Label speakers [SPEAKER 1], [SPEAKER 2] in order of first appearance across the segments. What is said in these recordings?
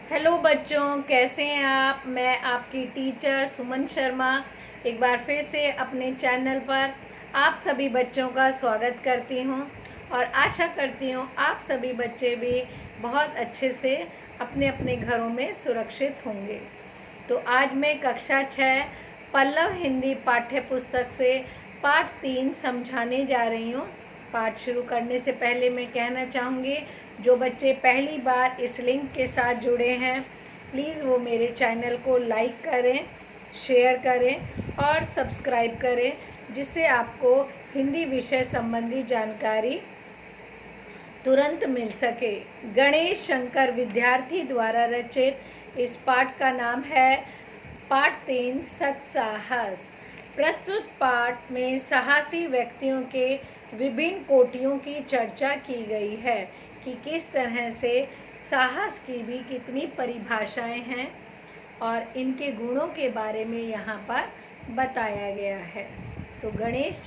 [SPEAKER 1] Hello बच्चों, कैसे हैं आप। मैं आपकी टीचर सुमन शर्मा एक बार फिर से अपने चैनल पर आप सभी बच्चों का स्वागत करती हूं और आशा करती हूं आप सभी बच्चे भी बहुत अच्छे से अपने अपने घरों में सुरक्षित होंगे। तो आज मैं कक्षा 6 पल्लव हिंदी पाठ्य पुस्तक से पाठ 3 समझाने जा रही हूँ। पाठ शुरू करने से पहले मैं कहना चाहूँगी, जो बच्चे पहली बार इस लिंक के साथ जुड़े हैं, प्लीज़ वो मेरे चैनल को लाइक करें, शेयर करें और सब्सक्राइब करें, जिससे आपको हिंदी विषय संबंधी जानकारी तुरंत मिल सके। गणेश शंकर विद्यार्थी द्वारा रचित इस पाठ का नाम है पाठ 3 सत्साहस। प्रस्तुत पाठ में साहसी व्यक्तियों के विभिन्न कोटियों की चर्चा की गई है कि किस तरह से साहस की भी कितनी परिभाषाएं हैं और इनके गुणों के बारे में यहाँ पर बताया गया है। तो गणेश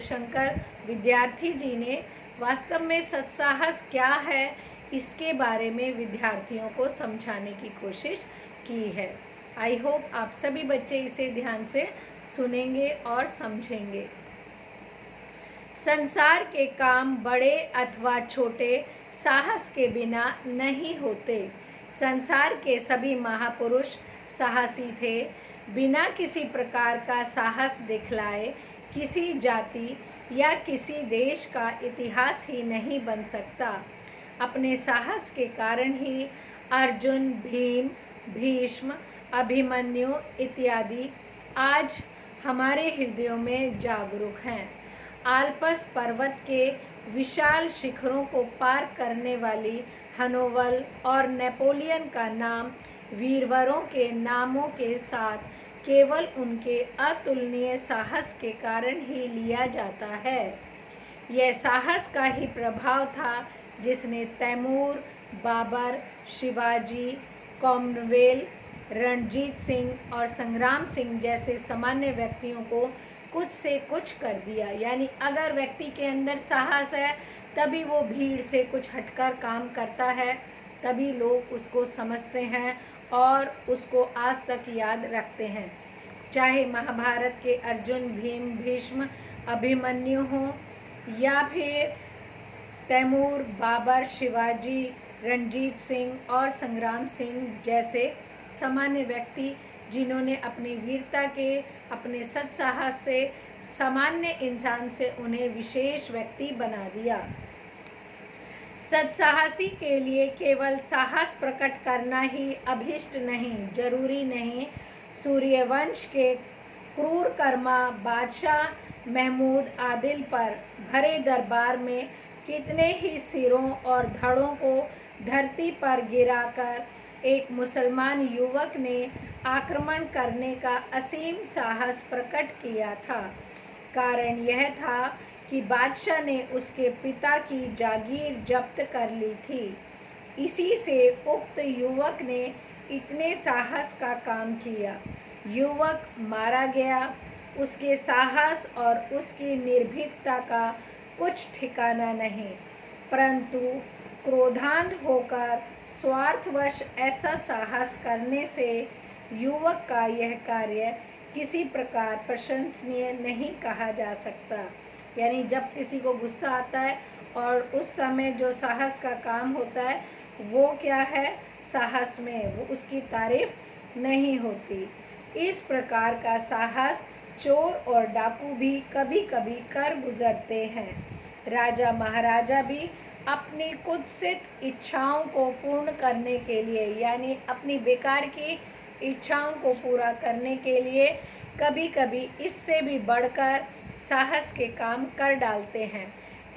[SPEAKER 1] शंकर विद्यार्थी जी ने वास्तव में सत्साहस क्या है, इसके बारे में विद्यार्थियों को समझाने की कोशिश की है। आई होप आप सभी बच्चे इसे ध्यान से सुनेंगे और समझेंगे। संसार के काम बड़े अथवा छोटे साहस के बिना नहीं होते। संसार के सभी महापुरुष साहसी थे। बिना किसी प्रकार का साहस दिखलाए किसी जाति या किसी देश का इतिहास ही नहीं बन सकता। अपने साहस के कारण ही अर्जुन, भीम, भीष्म, अभिमन्यु इत्यादि आज हमारे हृदयों में जागरूक हैं। आल्पस पर्वत के विशाल शिखरों को पार करने वाली हनोवल और नेपोलियन का नाम वीरवरों के नामों के साथ केवल उनके अतुलनीय साहस के कारण ही लिया जाता है। यह साहस का ही प्रभाव था जिसने तैमूर, बाबर, शिवाजी, कॉमनवेल, रणजीत सिंह और संग्राम सिंह जैसे सामान्य व्यक्तियों को कुछ से कुछ कर दिया। यानी अगर व्यक्ति के अंदर साहस है तभी वो भीड़ से कुछ हटकर काम करता है, तभी लोग उसको समझते हैं और उसको आज तक याद रखते हैं। चाहे महाभारत के अर्जुन, भीम, भीष्म, अभिमन्यु हो या फिर तैमूर, बाबर, शिवाजी, रणजीत सिंह और संग्राम सिंह जैसे सामान्य व्यक्ति जिन्होंने अपनी वीरता के, अपने सत्साहस से सामान्य इंसान से उन्हें विशेष व्यक्ति बना दिया। सत्साहसी के लिए केवल साहस प्रकट करना ही अभिष्ट नहीं, जरूरी नहीं। सूर्यवंश के क्रूर कर्मा बादशाह महमूद आदिल पर भरे दरबार में कितने ही सिरों और धड़ों को धरती पर गिराकर एक मुसलमान युवक ने आक्रमण करने का असीम साहस प्रकट किया था। कारण यह था कि बादशाह ने उसके पिता की जागीर जब्त कर ली थी। इसी से उक्त युवक ने इतने साहस का काम किया। युवक मारा गया। उसके साहस और उसकी निर्भीकता का कुछ ठिकाना नहीं, परंतु क्रोधांध होकर स्वार्थवश ऐसा साहस करने से युवक का यह कार्य किसी प्रकार प्रशंसनीय नहीं कहा जा सकता। यानी जब किसी को गुस्सा आता है और उस समय जो साहस का काम होता है वो क्या है, साहस में वो उसकी तारीफ नहीं होती। इस प्रकार का साहस चोर और डाकू भी कभी कभी कर गुजरते हैं। राजा महाराजा भी अपनी कुत्सित इच्छाओं को पूर्ण करने के लिए, यानी अपनी बेकार की इच्छाओं को पूरा करने के लिए कभी कभी इससे भी बढ़कर साहस के काम कर डालते हैं।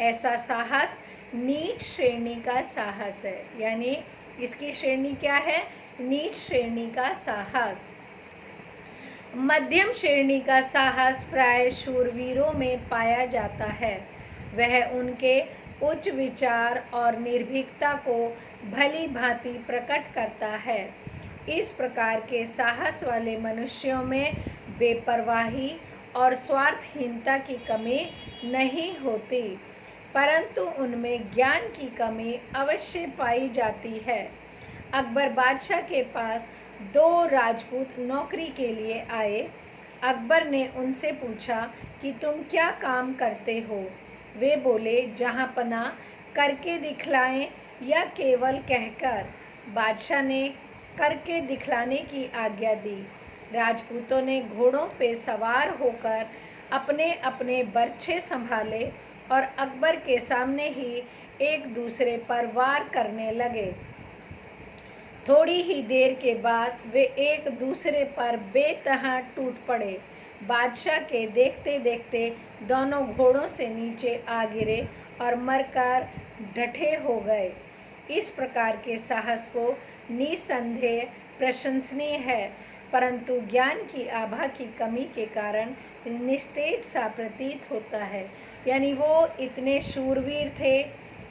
[SPEAKER 1] ऐसा साहस नीच श्रेणी का साहस है। यानी इसकी श्रेणी क्या है, नीच श्रेणी का साहस। मध्यम श्रेणी का साहस प्राय शूरवीरों में पाया जाता है। वह उनके उच्च विचार और निर्भीकता को भली भांति प्रकट करता है। इस प्रकार के साहस वाले मनुष्यों में बेपरवाही और स्वार्थहीनता की कमी नहीं होती, परंतु उनमें ज्ञान की कमी अवश्य पाई जाती है। अकबर बादशाह के पास 2 राजपूत नौकरी के लिए आए। अकबर ने उनसे पूछा कि तुम क्या काम करते हो? वे बोले, जहाँ पना करके दिखलाएं या केवल कहकर। बादशाह ने करके दिखलाने की आज्ञा दी। राजपूतों ने घोड़ों पे सवार होकर अपने अपने बर्छे संभाले और अकबर के सामने ही एक दूसरे पर वार करने लगे। थोड़ी ही देर के बाद वे एक दूसरे पर बेतहा टूट पड़े। बादशाह के देखते देखते दोनों घोड़ों से नीचे आ गिरे और मरकर ढठे हो गए। इस प्रकार के साहस को निसंदेह प्रशंसनीय है, परंतु ज्ञान की आभा की कमी के कारण निस्तेज सा प्रतीत होता है। यानी वो इतने शूरवीर थे,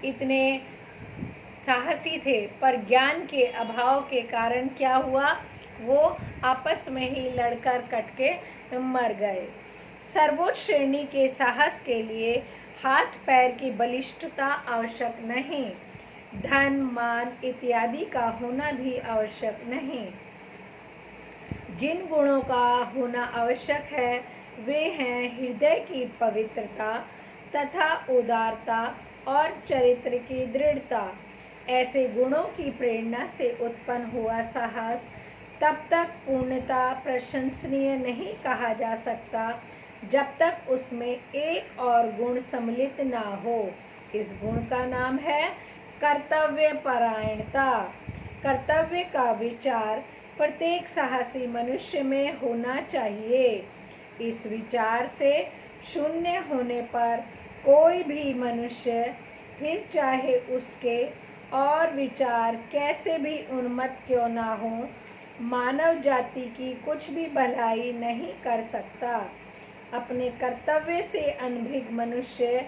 [SPEAKER 1] इतने साहसी थे, पर ज्ञान के अभाव के कारण क्या हुआ, वो आपस में ही लड़कर कट के मर गए। सर्वोच्च श्रेणी के साहस के लिए हाथ पैर की बलिष्ठता आवश्यक नहीं, धन मान इत्यादि का होना भी आवश्यक नहीं। जिन गुणों का होना आवश्यक है वे हैं हृदय की पवित्रता तथा उदारता और चरित्र की दृढ़ता। ऐसे गुणों की प्रेरणा से उत्पन्न हुआ साहस तब तक पूर्णतः प्रशंसनीय नहीं कहा जा सकता जब तक उसमें एक और गुण सम्मिलित ना हो। इस गुण का नाम है कर्तव्य परायणता। कर्तव्य का विचार प्रत्येक साहसी मनुष्य में होना चाहिए। इस विचार से शून्य होने पर कोई भी मनुष्य, फिर चाहे उसके और विचार कैसे भी उन्मत्त क्यों ना हो, मानव जाति की कुछ भी भलाई नहीं कर सकता। अपने कर्तव्य से अनभिज्ञ मनुष्य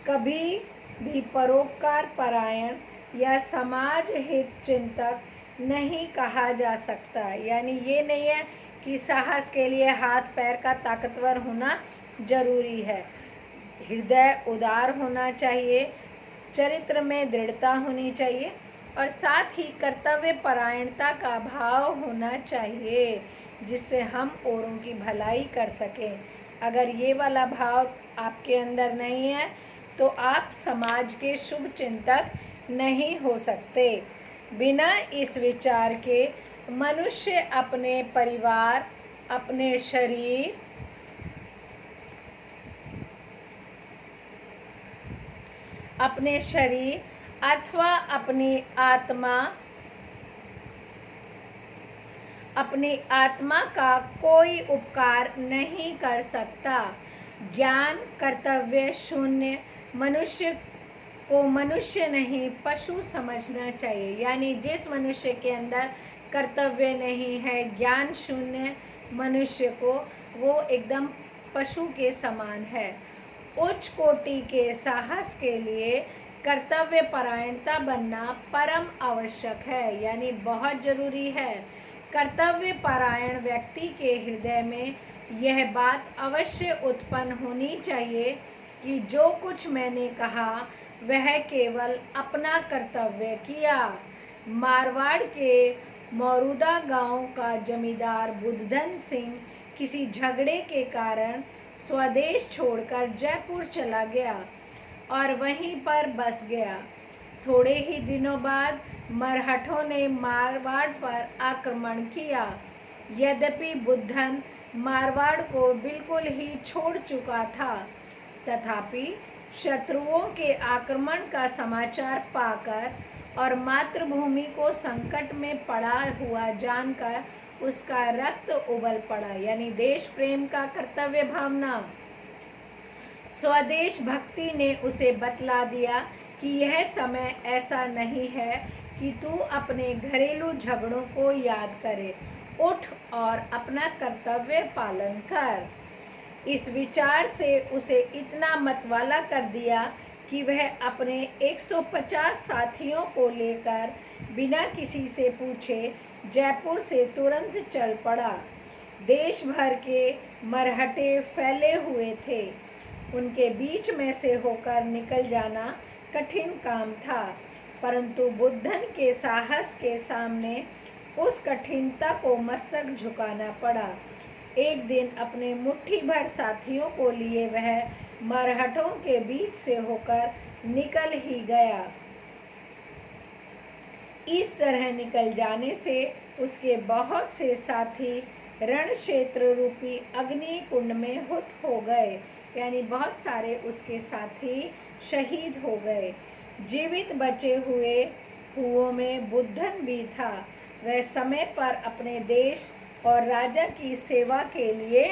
[SPEAKER 1] कभी भी परोपकार परायण या समाज हित चिंतक नहीं कहा जा सकता। यानी ये नहीं है कि साहस के लिए हाथ पैर का ताकतवर होना जरूरी है। हृदय उदार होना चाहिए, चरित्र में दृढ़ता होनी चाहिए और साथ ही कर्तव्य परायणता का भाव होना चाहिए, जिससे हम औरों की भलाई कर सकें। अगर ये वाला भाव आपके अंदर नहीं है तो आप समाज के शुभ चिंतक नहीं हो सकते। बिना इस विचार के मनुष्य अपने परिवार, अपने शरीर, अथवा अपनी आत्मा का कोई उपकार नहीं कर सकता। ज्ञान कर्तव्य शून्य मनुष्य को मनुष्य नहीं पशु समझना चाहिए। यानी जिस मनुष्य के अंदर कर्तव्य नहीं है, ज्ञान शून्य मनुष्य को, वो एकदम पशु के समान है। उच्च कोटि के साहस के लिए कर्तव्य परायणता बनना परम आवश्यक है, यानी बहुत जरूरी है। कर्तव्य परायण व्यक्ति के हृदय में यह बात अवश्य उत्पन्न होनी चाहिए कि जो कुछ मैंने कहा वह केवल अपना कर्तव्य किया। मारवाड़ के मौरूदा गांव का जमींदार बुद्धन सिंह किसी झगड़े के कारण स्वदेश छोड़कर जयपुर चला गया और वहीं पर बस गया। थोड़े ही दिनों बाद मरहठों ने मारवाड़ पर आक्रमण किया। यद्यपि बुद्धन मारवाड़ को बिल्कुल ही छोड़ चुका था, तथापि शत्रुओं के आक्रमण का समाचार पाकर और मातृभूमि को संकट में पड़ा हुआ जानकर उसका रक्त उबल पड़ा। यानी देश प्रेम का कर्तव्य भावना, स्वदेश भक्ति ने उसे बतला दिया कि यह समय ऐसा नहीं है कि तू अपने घरेलू झगड़ों को याद करे। उठ और अपना कर्तव्य पालन कर। इस विचार से उसे इतना मतवाला कर दिया कि वह अपने 150 साथियों को लेकर बिना किसी से पूछे जयपुर से तुरंत चल पड़ा। देश भर के मरहटे फैले हुए थे, उनके बीच में से होकर निकल जाना कठिन काम था। परंतु बुद्धन के साहस के सामने उस कठिनता को मस्तक झुकाना पड़ा। एक दिन अपने मुट्ठी भर साथियों को लिए वह मरहटों के बीच से होकर निकल ही गया। इस तरह निकल जाने से उसके बहुत से साथी रण क्षेत्र रूपी अग्नि कुंड में हुत हो गए, यानी बहुत सारे उसके साथी शहीद हो गए। जीवित बचे हुओं में बुद्धन भी था। वह समय पर अपने देश और राजा की सेवा के लिए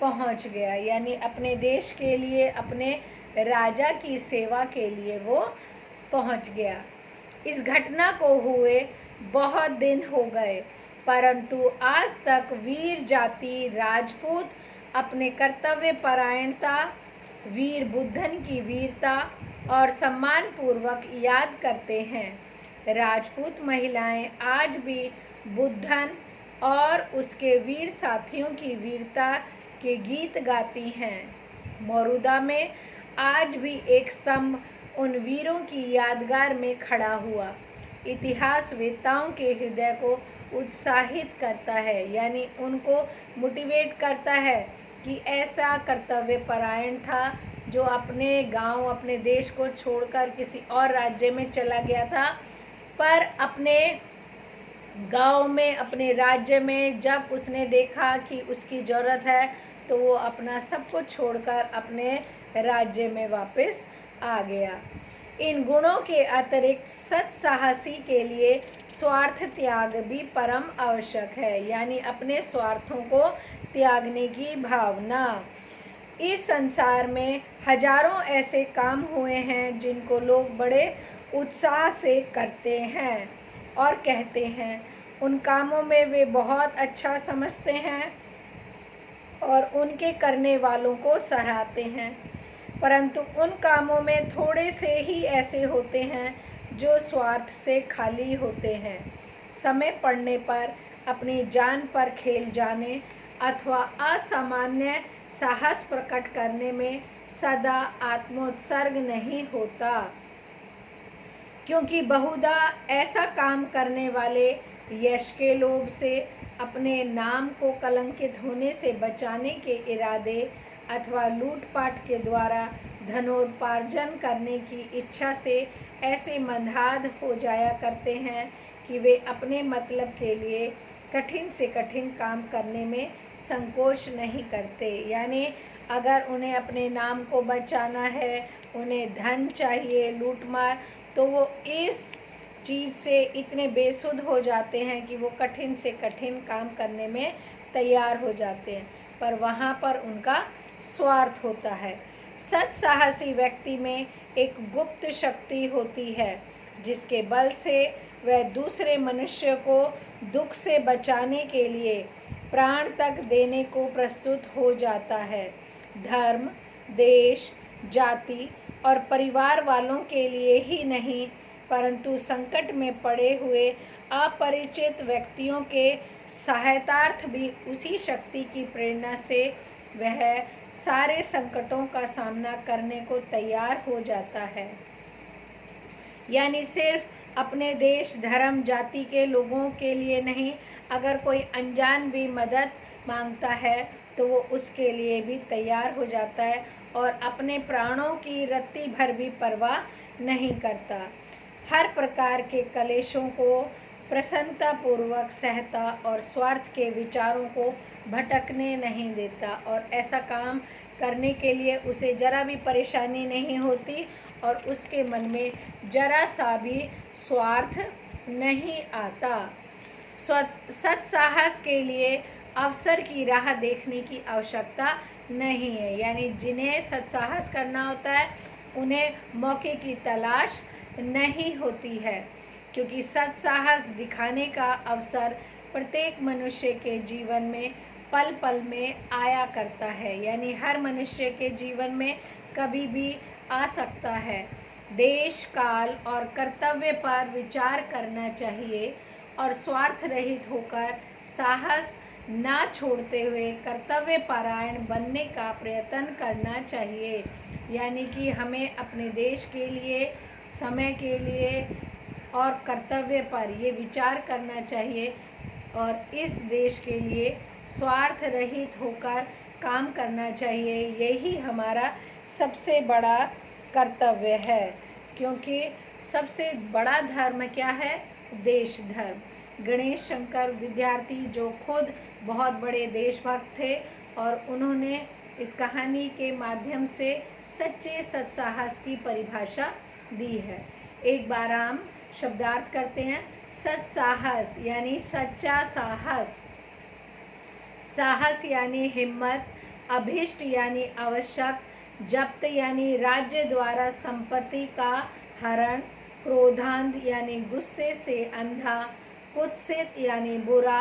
[SPEAKER 1] पहुंच गया, यानी अपने देश के लिए, अपने राजा की सेवा के लिए वो पहुंच गया। इस घटना को हुए बहुत दिन हो गए, परंतु आज तक वीर जाति राजपूत अपने कर्तव्य परायणता, वीर बुद्धन की वीरता और सम्मान पूर्वक याद करते हैं। राजपूत महिलाएं आज भी बुद्धन और उसके वीर साथियों की वीरता के गीत गाती हैं। मौरूदा में आज भी एक स्तंभ उन वीरों की यादगार में खड़ा हुआ इतिहासवेत्ताओं के हृदय को उत्साहित करता है, यानी उनको मोटिवेट करता है कि ऐसा कर्तव्य परायण था जो अपने गांव, अपने देश को छोड़कर किसी और राज्य में चला गया था, पर अपने गांव में, अपने राज्य में जब उसने देखा कि उसकी ज़रूरत है तो वो अपना सब कुछ छोड़कर अपने राज्य में वापस आ गया। इन गुणों के अतिरिक्त सत्साहसी के लिए स्वार्थ त्याग भी परम आवश्यक है, यानी अपने स्वार्थों को त्यागने की भावना। इस संसार में हजारों ऐसे काम हुए हैं जिनको लोग बड़े उत्साह से करते हैं और कहते हैं। उन कामों में वे बहुत अच्छा समझते हैं और उनके करने वालों को सराहते हैं, परंतु उन कामों में थोड़े से ही ऐसे होते हैं जो स्वार्थ से खाली होते हैं। समय पड़ने पर अपनी जान पर खेल जाने अथवा असामान्य साहस प्रकट करने में सदा आत्मोत्सर्ग नहीं होता, क्योंकि बहुधा ऐसा काम करने वाले यश के लोभ से, अपने नाम को कलंकित होने से बचाने के इरादे अथवा लूटपाट के द्वारा धनोपार्जन करने की इच्छा से ऐसे मंदहाद हो जाया करते हैं कि वे अपने मतलब के लिए कठिन से कठिन काम करने में संकोच नहीं करते। यानी अगर उन्हें अपने नाम को बचाना है, उन्हें धन चाहिए, लूटमार, तो वो इस चीज़ से इतने बेसुध हो जाते हैं कि वो कठिन से कठिन काम करने में तैयार हो जाते हैं, पर वहाँ पर उनका स्वार्थ होता है। सत्साहसी व्यक्ति में एक गुप्त शक्ति होती है जिसके बल से वह दूसरे मनुष्य को दुख से बचाने के लिए प्राण तक देने को प्रस्तुत हो जाता है। धर्म, देश, जाति और परिवार वालों के लिए ही नहीं, परंतु संकट में पड़े हुए अपरिचित व्यक्तियों के सहायतार्थ भी उसी शक्ति की प्रेरणा से वह सारे संकटों का सामना करने को तैयार हो जाता है। यानी सिर्फ अपने देश, धर्म, जाति के लोगों के लिए नहीं, अगर कोई अनजान भी मदद मांगता है तो वो उसके लिए भी तैयार हो जाता है और अपने प्राणों की रत्ती भर भी परवाह नहीं करता। हर प्रकार के कलेशों को प्रसन्नतापूर्वक सहता और स्वार्थ के विचारों को भटकने नहीं देता, और ऐसा काम करने के लिए उसे जरा भी परेशानी नहीं होती और उसके मन में जरा सा भी स्वार्थ नहीं आता। सत्साहस के लिए अवसर की राह देखने की आवश्यकता नहीं है, यानी जिन्हें सत्साहस करना होता है उन्हें मौके की तलाश नहीं होती है, क्योंकि सत्साहस दिखाने का अवसर प्रत्येक मनुष्य के जीवन में पल पल में आया करता है, यानी हर मनुष्य के जीवन में कभी भी आ सकता है। देश, काल और कर्तव्य पर विचार करना चाहिए और स्वार्थ रहित होकर साहस ना छोड़ते हुए कर्तव्य परायण बनने का प्रयत्न करना चाहिए। यानी कि हमें अपने देश के लिए, समय के लिए, और कर्तव्य पर ये विचार करना चाहिए और इस देश के लिए स्वार्थ रहित होकर काम करना चाहिए। यही हमारा सबसे बड़ा कर्तव्य है, क्योंकि सबसे बड़ा धर्म क्या है? देश धर्म। गणेश शंकर विद्यार्थी जो खुद बहुत बड़े देशभक्त थे और उन्होंने इस कहानी के माध्यम से सच्चे सत्साहस की परिभाषा दी है। एक बार हम शब्दार्थ करते हैं। सत्साहस यानी सच्चा साहस, साहस यानी हिम्मत, अभिष्ट यानी आवश्यक, जब्त यानी राज्य द्वारा संपत्ति का हरण, क्रोधांध यानी गुस्से से अंधा, कुत्सित यानी बुरा,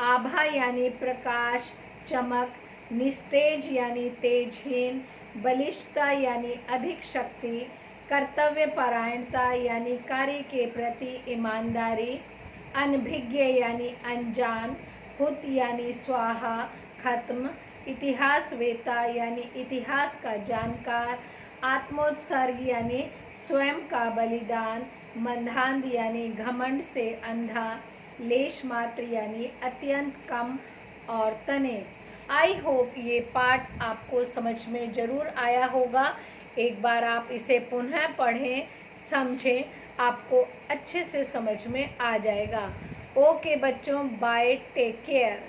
[SPEAKER 1] आभा यानी प्रकाश चमक, निस्तेज यानी तेजहीन, बलिष्ठता यानी अधिक शक्ति, कर्तव्य परायणता यानी कार्य के प्रति ईमानदारी, अनभिज्ञ यानी अनजान, हुत यानी स्वाहा खत्म, इतिहासवेता यानी इतिहास का जानकार, आत्मोत्सर्ग यानी स्वयं का बलिदान, मंदांध यानी घमंड से अंधा, लेश मात्र यानी अत्यंत कम और तने। आई होप ये पाठ आपको समझ में ज़रूर आया होगा। एक बार आप इसे पुनः पढ़ें, समझें, आपको अच्छे से समझ में आ जाएगा। ओके बच्चों, बाय, टेक केयर।